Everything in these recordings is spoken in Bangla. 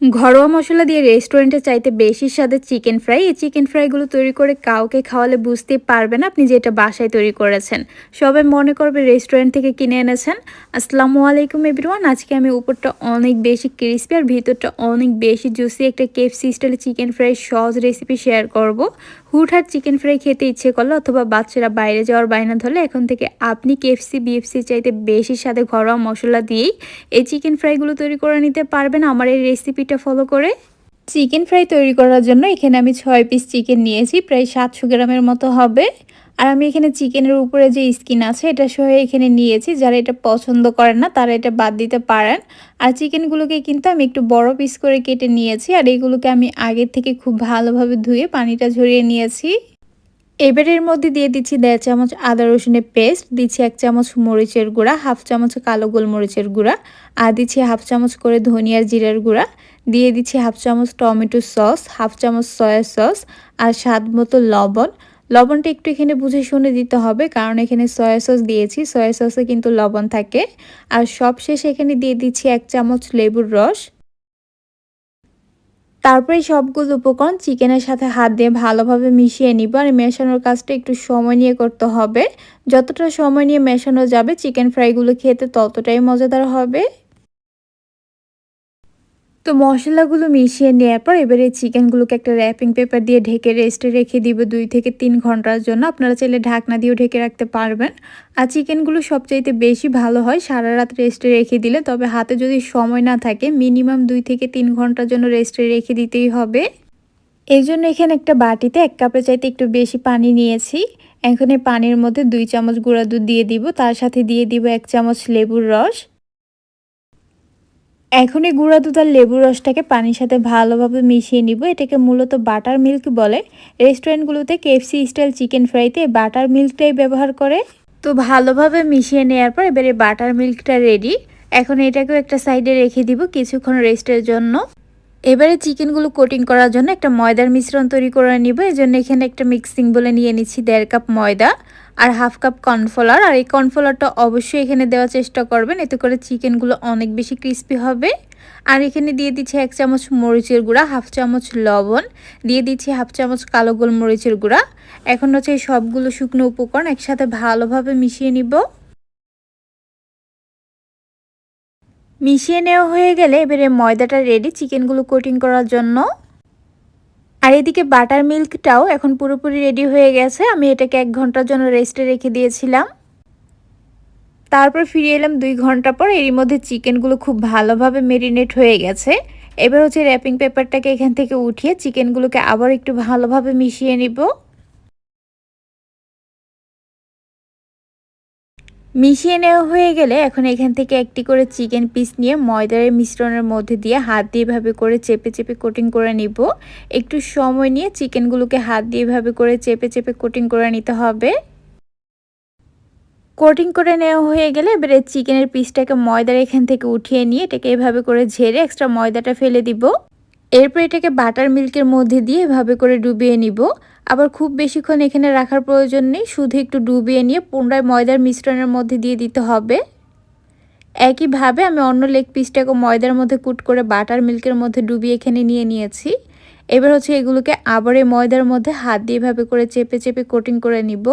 ঘরোয়া মসলা দিয়ে রেস্টুরেন্টের চাইতে বেশি স্বাদের চিকেন ফ্রাই। এই চিকেন ফ্রাইগুলো তৈরি করে কাউকে খাওয়ালে বুঝতেই পারবেন আপনি যে এটা বাসায় তৈরি করেছেন। সবাই মনে করবে রেস্টুরেন্ট থেকে কিনে এনেছেন। আসসালামু আলাইকুম এভরিওয়ান। আজকে আমি উপরটা অনেক বেশি ক্রিস্পি আর ভিতরটা অনেক বেশি জুসি একটা কেএফসি স্টাইলে চিকেন ফ্রাই সহজ রেসিপি শেয়ার করব। হুটহাট চিকেন ফ্রাই খেতে ইচ্ছে করলে অথবা বাচ্চারা বাইরে যাওয়ার বায়না ধরলে এখন থেকে আপনি কেএফসি বিএফসি চাইতে বেশি স্বাদে ঘরোয়া মশলা দিয়েই এই চিকেন ফ্রাইগুলো তৈরি করে নিতে পারবেন আমার এই রেসিপিটা ফলো করে। চিকেন ফ্রাই তৈরি করার জন্য এখানে আমি 6 পিস চিকেন নিয়েছি, প্রায় 700 গ্রামের মতো হবে। আর আমি এখানে চিকেনের উপরে যে স্কিন আছে এটা সহ এখানে নিয়েছি। যারা এটা পছন্দ করেন না তারা এটা বাদ দিতে পারেন। আর চিকেনগুলোকে কিন্তু আমি একটু বড় পিস করে কেটে নিয়েছি। আর এগুলোকে আমি আগের থেকে খুব ভালোভাবে ধুয়ে পানিটা ঝরিয়ে নিয়েছি। এবারে এর মধ্যে দিয়ে দিচ্ছি 1.5 চামচ আদা রসুনের পেস্ট, দিচ্ছি 1 চামচ মরিচের গুঁড়া, 1/2 চামচ কালো গোলমরিচের গুঁড়া, আর দিচ্ছি 1/2 চামচ করে ধনিয়ার জিরার গুঁড়া, দিয়ে দিচ্ছি 1/2 চামচ টমেটো সস, 1/2 চামচ সয়া সস, আর স্বাদ মতো লবণ। লবণটা একটু এখানে বুঝে শুনে দিতে হবে, কারণ এখানে সয়া সস দিয়েছি, সয়া সসে কিন্তু লবণ থাকে। আর সবশেষে এখানে দিয়ে দিচ্ছি 1 চামচ লেবুর রস। তারপরে সবগুলো উপকরণ চিকেনের সাথে হাত দিয়ে ভালোভাবে মিশিয়ে নিব। আর মেশানোর কাজটা একটু সময় নিয়ে করতে হবে। যতটা সময় নিয়ে মেশানো যাবে চিকেন ফ্রাইগুলো খেতে ততটাই মজাদার হবে। তো মশলাগুলো মিশিয়ে নেওয়ার পর এবারে চিকেনগুলোকে একটা র্যাপিং পেপার দিয়ে ঢেকে রেস্টে রেখে দিব 2 থেকে 3 ঘন্টার জন্য। আপনারা চাইলে ঢাকনা দিয়েও ঢেকে রাখতে পারবেন। আর চিকেনগুলো সবচাইতে বেশি ভালো হয় সারা রাত রেস্টে রেখে দিলে, তবে হাতে যদি সময় না থাকে মিনিমাম 2 থেকে 3 ঘন্টার জন্য রেস্টে রেখে দিতেই হবে। এই জন্য এখানে একটা বাটিতে 1 কাপের চাইতে একটু বেশি পানি নিয়েছি। এখন এই পানির মধ্যে 2 চামচ গুঁড়া দুধ দিয়ে দিব, তার সাথে দিয়ে দিব 1 চামচ লেবুর রস। এখন এই গুঁড়া দুধ আর লেবুর রসটাকে পানির সাথে ভালোভাবে মিশিয়ে নিব। এটাকে মূলত বাটার মিল্ক বলে। রেস্টুরেন্টগুলোতে কেএফসি স্টাইল চিকেন ফ্রাইতে বাটার মিল্কটাই ব্যবহার করে। তো ভালোভাবে মিশিয়ে নেওয়ার পর এবারে বাটার মিল্কটা রেডি। এখন এটাকেও একটা সাইডে রেখে দিব কিছুক্ষণ রেস্টের জন্য। এবারে চিকেনগুলো কোটিং করার জন্য একটা ময়দার মিশ্রণ তৈরি করে নিব। এই জন্য এখানে একটা মিক্সিং বলে নিয়ে নিচ্ছি 1.5 কাপ ময়দা আর 1/2 কাপ কর্নফ্লাওয়ার। আর এই কর্নফ্লাওয়ারটা অবশ্যই এখানে দেওয়ার চেষ্টা করবেন, এতে করে চিকেনগুলো অনেক বেশি ক্রিস্পি হবে। আর এখানে দিয়ে দিচ্ছি 1 চামচ মরিচের গুঁড়া, 1/2 চামচ লবণ, দিয়ে দিচ্ছি 1/2 চামচ কালো গোলমরিচের গুঁড়া। এখন হচ্ছে এই সবগুলো শুকনো উপকরণ একসাথে ভালোভাবে মিশিয়ে নিব। মিশিয়ে নেওয়া হয়ে গেলে এবারে ময়দাটা রেডি চিকেনগুলো কোটিং করার জন্য। আর এদিকে বাটার মিল্কটাও এখন পুরোপুরি রেডি হয়ে গেছে। আমি এটাকে 1 ঘন্টার জন্য রেস্টে রেখে দিয়েছিলাম। তারপর ফিরে এলাম 2 ঘন্টা পর। এরই মধ্যে চিকেনগুলো খুব ভালোভাবে মেরিনেট হয়ে গেছে। এবার হচ্ছে র্যাপিং পেপারটাকে এখান থেকে উঠিয়ে চিকেনগুলোকে আবার একটু ভালোভাবে মিশিয়ে নিব। মিশিয়ে নেওয়া হয়ে গেলে এখন এখান থেকে একটি করে চিকেন পিস নিয়ে ময়দার মিশ্রণের মধ্যে দিয়ে হাত দিয়ে এভাবে করে চেপে চেপে কোটিং করে নিব। একটু সময় নিয়ে চিকেনগুলোকে হাত দিয়ে এভাবে করে চেপে চেপে কোটিং করে নিতে হবে। কোটিং করে নেওয়া হয়ে গেলে এবারে চিকেনের পিসটাকে ময়দার এখান থেকে উঠিয়ে নিয়ে এটাকে এভাবে করে ঝেড়ে এক্সট্রা ময়দাটা ফেলে দিব। এরপর এটাকে বাটার মিল্কের মধ্যে দিয়ে এভাবে করে ডুবিয়ে নিব। আবার খুব বেশিক্ষণ এখানে রাখার প্রয়োজন নেই, শুধু একটু ডুবিয়ে নিয়ে পুনরায় ময়দার মিশ্রণের মধ্যে দিয়ে দিতে হবে। একইভাবে আমি অন্য লেগ পিসটাকে ময়দার মধ্যে কুট করে বাটার মিল্কের মধ্যে ডুবিয়ে এখানে নিয়ে নিয়েছি। এবার হচ্ছে এগুলোকে আবার এই ময়দার মধ্যে হাত দিয়ে এভাবে করে চেপে চেপে কোটিং করে নিব।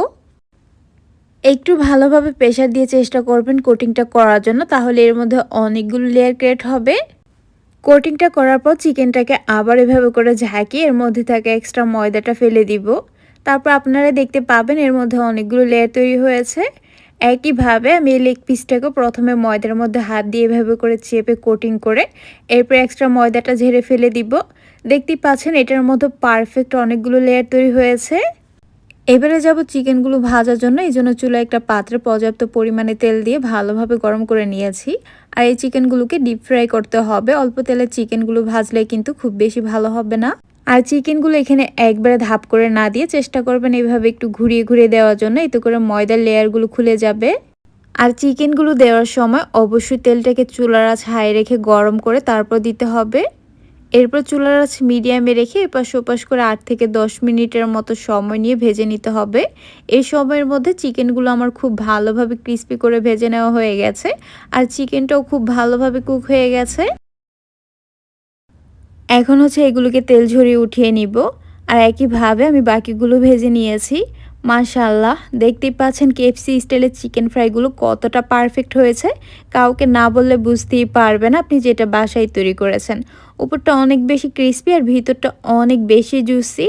একটু ভালোভাবে প্রেসার দিয়ে চেষ্টা করবেন কোটিংটা করার জন্য, তাহলে এর মধ্যে অনেকগুলো লেয়ার ক্রিয়েট হবে। কোটিংটা করার পর চিকেনটাকে আবার এভাবে করে ঝাঁকিয়ে এর মধ্যে থাকা এক্সট্রা ময়দাটা ফেলে দিব। তারপর আপনারা দেখতে পাবেন এর মধ্যে অনেকগুলো লেয়ার তৈরি হয়েছে। একইভাবে আমি এই লেগ পিসটাকে প্রথমে ময়দার মধ্যে হাত দিয়ে এভাবে করে চেপে কোটিং করে এরপর এক্সট্রা ময়দাটা ঝেড়ে ফেলে দিব। দেখতেই পাচ্ছেন এটার মধ্যে পারফেক্ট অনেকগুলো লেয়ার তৈরি হয়েছে। এবারে যাব চিকেনগুলো ভাজার জন্য। এই জন্য চুলায় একটা পাত্রে পর্যাপ্ত পরিমাণে তেল দিয়ে ভালোভাবে গরম করে নিয়েছি। আর এই চিকেনগুলোকে ডিপ ফ্রাই করতে হবে। অল্প তেলে চিকেনগুলো ভাজলে কিন্তু খুব বেশি ভালো হবে না। আর চিকেনগুলো এখানে একবারে ধাপ করে না দিয়ে চেষ্টা করবেন এইভাবে একটু ঘুরিয়ে ঘুরিয়ে দেওয়ার জন্য, এতে করে ময়দার লেয়ারগুলো খুলে যাবে। আর চিকেনগুলো দেওয়ার সময় অবশ্যই তেলটাকে চুলার আঁচ হাই রেখে গরম করে তারপর দিতে হবে। এরপর চুলার আঁচ মিডিয়ামে রেখে এপাশ ওপাশ করে 8 থেকে 10 মিনিটের মতো সময় নিয়ে ভেজে নিতে হবে। এই সময়ের মধ্যে চিকেনগুলো আমার খুব ভালোভাবে ক্রিস্পি করে ভেজে নেওয়া হয়ে গেছে। আর চিকেনটাও খুব ভালোভাবে কুক হয়ে গেছে। এখন হচ্ছে এগুলোকে তেল ঝরিয়ে উঠিয়ে নিব। আর একইভাবে আমি বাকিগুলো ভেজে নিয়েছি। মাশাআল্লাহ, দেখতেই পাচ্ছেন কেএফসি স্টাইলের চিকেন ফ্রাইগুলো কতটা পারফেক্ট হয়েছে। কাউকে না বললে বুঝতেই পারবেন আপনি যেটা বাসায় তৈরি করেছেন। উপরটা অনেক বেশি ক্রিস্পি আর ভিতরটা অনেক বেশি জুসি।